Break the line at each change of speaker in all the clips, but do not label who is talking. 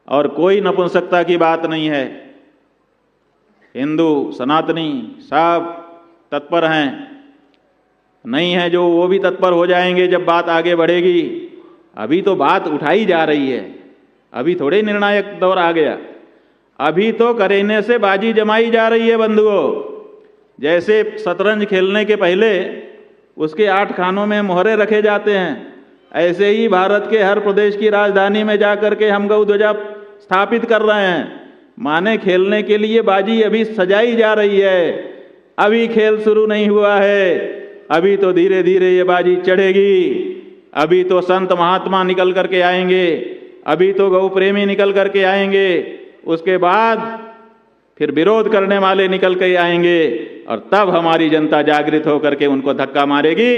और कोई नपुंसकता की बात नहीं है। हिंदू सनातनी सब तत्पर हैं, नहीं है जो वो भी तत्पर हो जाएंगे जब बात आगे बढ़ेगी। अभी तो बात उठाई जा रही है, अभी थोड़े निर्णायक दौर आ गया, अभी तो करेने से बाजी जमाई जा रही है बंधुओं। जैसे शतरंज खेलने के पहले उसके 8 खानों में मोहरे रखे जाते हैं, ऐसे ही भारत के हर प्रदेश की राजधानी में जाकर के हम गौ ध्वजा स्थापित कर रहे हैं। माने खेलने के लिए बाजी अभी सजाई जा रही है, अभी खेल शुरू नहीं हुआ है, अभी तो धीरे धीरे ये बाजी चढ़ेगी। अभी तो संत महात्मा निकल करके आएंगे, अभी तो गौ प्रेमी निकल करके आएंगे, उसके बाद फिर विरोध करने वाले निकल के आएंगे, और तब हमारी जनता जागृत होकर के उनको धक्का मारेगी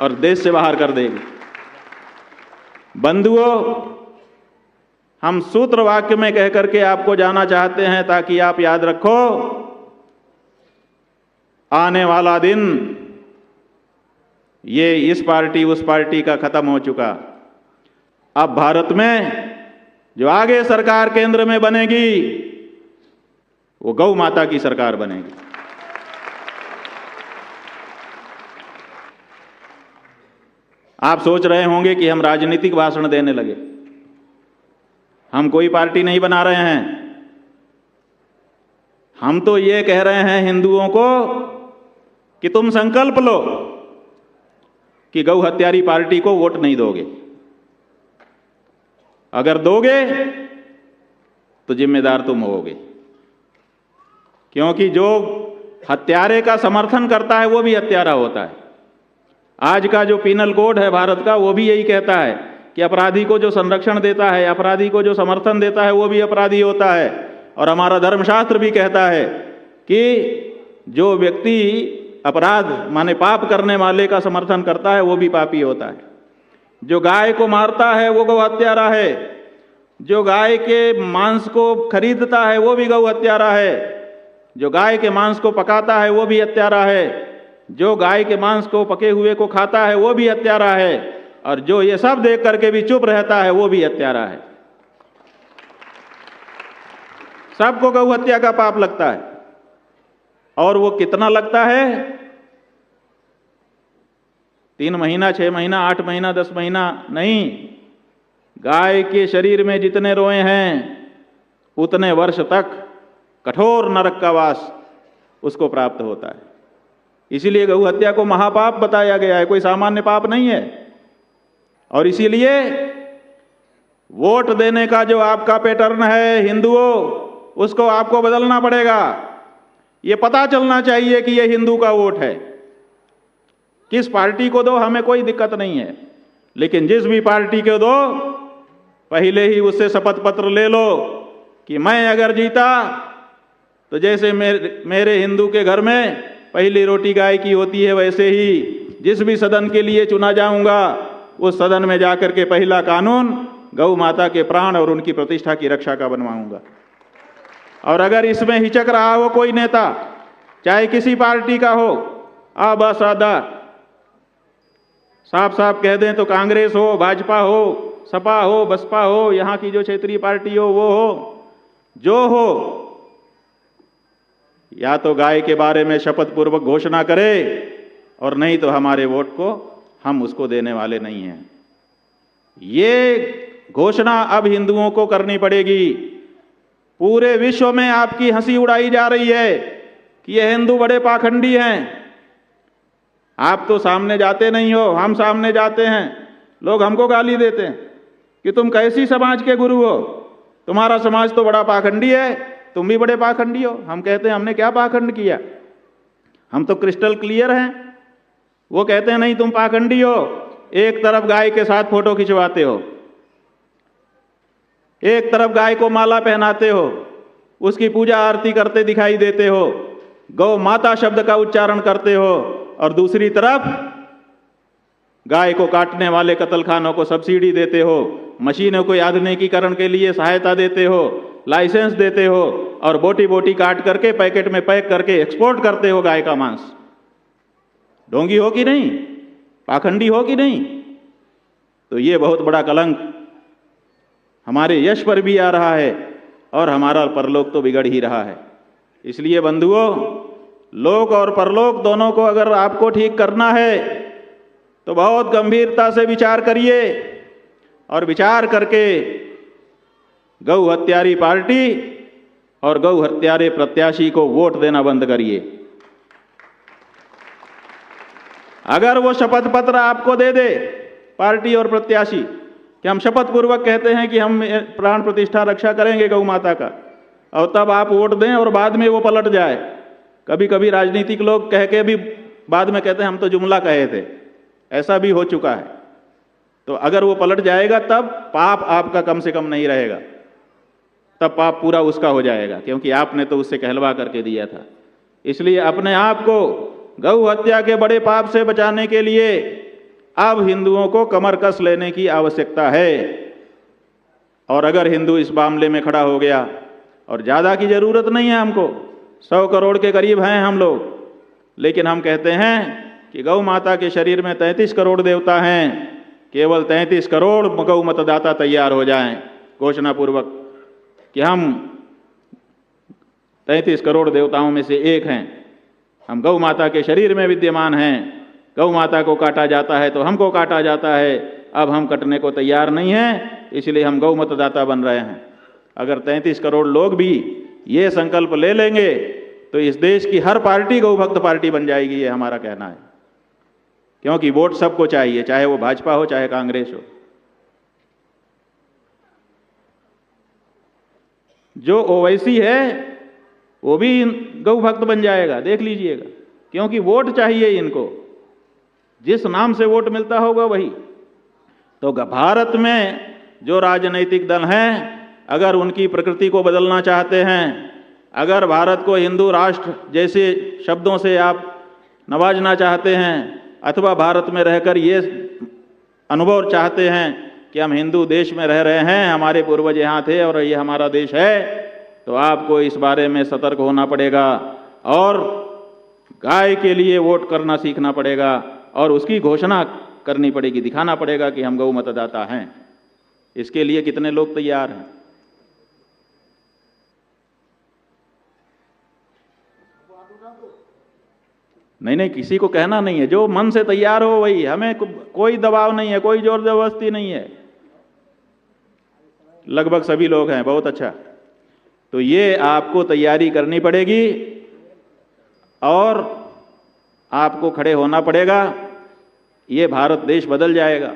और देश से बाहर कर देगी। बंधुओं, हम सूत्र वाक्य में कह करके आपको जाना चाहते हैं ताकि आप याद रखो, आने वाला दिन ये इस पार्टी उस पार्टी का खत्म हो चुका। अब भारत में जो आगे सरकार केंद्र में बनेगी वो गौ माता की सरकार बनेगी। आप सोच रहे होंगे कि हम राजनीतिक भाषण देने लगे। हम कोई पार्टी नहीं बना रहे हैं, हम तो ये कह रहे हैं हिंदुओं को कि तुम संकल्प लो कि गौ हत्यारी पार्टी को वोट नहीं दोगे। अगर दोगे तो जिम्मेदार तुम होगे, क्योंकि जो हत्यारे का समर्थन करता है वो भी हत्यारा होता है। आज का जो पीनल कोड है भारत का वो भी यही कहता है कि अपराधी को जो संरक्षण देता है, अपराधी को जो समर्थन देता है वो भी अपराधी होता है। और हमारा धर्मशास्त्र भी कहता है कि जो व्यक्ति अपराध माने पाप करने वाले का समर्थन करता है वो भी पापी होता है। जो गाय को मारता है वो गौ हत्यारा है, जो गाय के मांस को खरीदता है वो भी गौ हत्यारा है, जो गाय के मांस को पकाता है वो भी हत्यारा है, जो गाय के मांस को पके हुए को खाता है वो भी हत्यारा है, और जो ये सब देख करके भी चुप रहता है वो भी हत्यारा है। सबको गौ हत्या का पाप लगता है। और वो कितना लगता है? 3 महीना, 6 महीना, 8 महीना, 10 महीना नहीं, गाय के शरीर में जितने रोए हैं उतने वर्ष तक कठोर नरक का वास उसको प्राप्त होता है। इसीलिए गौ हत्या को महापाप बताया गया है, कोई सामान्य पाप नहीं है। और इसीलिए वोट देने का जो आपका पैटर्न है हिंदुओं, उसको आपको बदलना पड़ेगा। ये पता चलना चाहिए कि ये हिंदू का वोट है। किस पार्टी को दो हमें कोई दिक्कत नहीं है, लेकिन जिस भी पार्टी को दो पहले ही उससे शपथ पत्र ले लो कि मैं अगर जीता तो जैसे मेरे हिंदू के घर में पहली रोटी गाय की होती है, वैसे ही जिस भी सदन के लिए चुना जाऊंगा उस सदन में जाकर के पहला कानून गौ माता के प्राण और उनकी प्रतिष्ठा की रक्षा का बनवाऊंगा। और अगर इसमें हिचक रहा हो कोई नेता, चाहे किसी पार्टी का हो, आबा सादा साफ साफ कह दें तो कांग्रेस हो, भाजपा हो, सपा हो, बसपा हो, यहाँ की जो क्षेत्रीय पार्टी हो वो हो, जो हो, या तो गाय के बारे में शपथ पूर्वक घोषणा करे और नहीं तो हमारे वोट को हम उसको देने वाले नहीं हैं। ये घोषणा अब हिंदुओं को करनी पड़ेगी। पूरे विश्व में आपकी हंसी उड़ाई जा रही है कि ये हिंदू बड़े पाखंडी हैं। आप तो सामने जाते नहीं हो, हम सामने जाते हैं, लोग हमको गाली देते हैं कि तुम कैसी समाज के गुरु हो, तुम्हारा समाज तो बड़ा पाखंडी है, तुम भी बड़े पाखंडी हो। हम कहते हैं हमने क्या पाखंड किया, हम तो क्रिस्टल क्लियर हैं। वो कहते हैं नहीं तुम पाखंडी हो, एक तरफ गाय के साथ फोटो खिंचवाते हो, एक तरफ गाय को माला पहनाते हो, उसकी पूजा आरती करते दिखाई देते हो, गौ माता शब्द का उच्चारण करते हो, और दूसरी तरफ गाय को काटने वाले कत्लखानों को सब्सिडी देते हो, मशीनों को आधुनिकीकरण के लिए सहायता देते हो, लाइसेंस देते हो, और बोटी बोटी काट करके पैकेट में पैक करके एक्सपोर्ट करते हो गाय का मांस। ढोंगी हो कि नहीं, पाखंडी हो कि नहीं? तो ये बहुत बड़ा कलंक हमारे यश पर भी आ रहा है और हमारा परलोक तो बिगड़ ही रहा है। इसलिए बंधुओं, लोक और परलोक दोनों को अगर आपको ठीक करना है तो बहुत गंभीरता से विचार करिए और विचार करके गौ हत्यारी पार्टी और गौ हत्यारे प्रत्याशी को वोट देना बंद करिए। अगर वो शपथ पत्र आपको दे दे पार्टी और प्रत्याशी कि हम शपथ पूर्वक कहते हैं कि हम प्राण प्रतिष्ठा रक्षा करेंगे गौ माता का, और तब आप वोट दें और बाद में वो पलट जाए। कभी कभी राजनीतिक लोग कह के भी बाद में कहते हैं हम तो जुमला कहे थे, ऐसा भी हो चुका है। तो अगर वो पलट जाएगा तब पाप आपका कम से कम नहीं रहेगा, तब पाप पूरा उसका हो जाएगा, क्योंकि आपने तो उससे कहलवा करके दिया था। इसलिए अपने आप को गौ हत्या के बड़े पाप से बचाने के लिए अब हिंदुओं को कमर कस लेने की आवश्यकता है। और अगर हिंदू इस मामले में खड़ा हो गया, और ज़्यादा की ज़रूरत नहीं है हमको, 100 करोड़ के करीब हैं हम लोग, लेकिन हम कहते हैं कि गौ माता के शरीर में 33 करोड़ देवता हैं, केवल 33 करोड़ गौ मतदाता तैयार हो जाएं घोषणा पूर्वक कि हम 33 करोड़ देवताओं में से एक हैं, हम गौ माता के शरीर में विद्यमान हैं। गौ माता को काटा जाता है तो हमको काटा जाता है, अब हम कटने को तैयार नहीं हैं, इसलिए हम गौ मतदाता बन रहे हैं। अगर 33 करोड़ लोग भी ये संकल्प ले लेंगे तो इस देश की हर पार्टी गौ भक्त पार्टी बन जाएगी, ये हमारा कहना है। क्योंकि वोट सबको चाहिए, चाहे वो भाजपा हो चाहे कांग्रेस हो। जो ओवैसी है वो भी गौ भक्त बन जाएगा, देख लीजिएगा, क्योंकि वोट चाहिए इनको, जिस नाम से वोट मिलता होगा वही। तो भारत में जो राजनीतिक दल हैं, अगर उनकी प्रकृति को बदलना चाहते हैं, अगर भारत को हिंदू राष्ट्र जैसे शब्दों से आप नवाजना चाहते हैं, अथवा भारत में रहकर ये अनुभव चाहते हैं कि हम हिंदू देश में रह रहे हैं, हमारे पूर्वज यहाँ थे और ये हमारा देश है, तो आपको इस बारे में सतर्क होना पड़ेगा और गाय के लिए वोट करना सीखना पड़ेगा और उसकी घोषणा करनी पड़ेगी, दिखाना पड़ेगा कि हम गौ मतदाता हैं। इसके लिए कितने लोग तैयार हैं? नहीं, किसी को कहना नहीं है, जो मन से तैयार हो वही। हमें कोई दबाव नहीं है, कोई जोर जबरदस्ती नहीं है। लगभग सभी लोग हैं, बहुत अच्छा। तो ये आपको तैयारी करनी पड़ेगी और आपको खड़े होना पड़ेगा। ये भारत देश बदल जाएगा।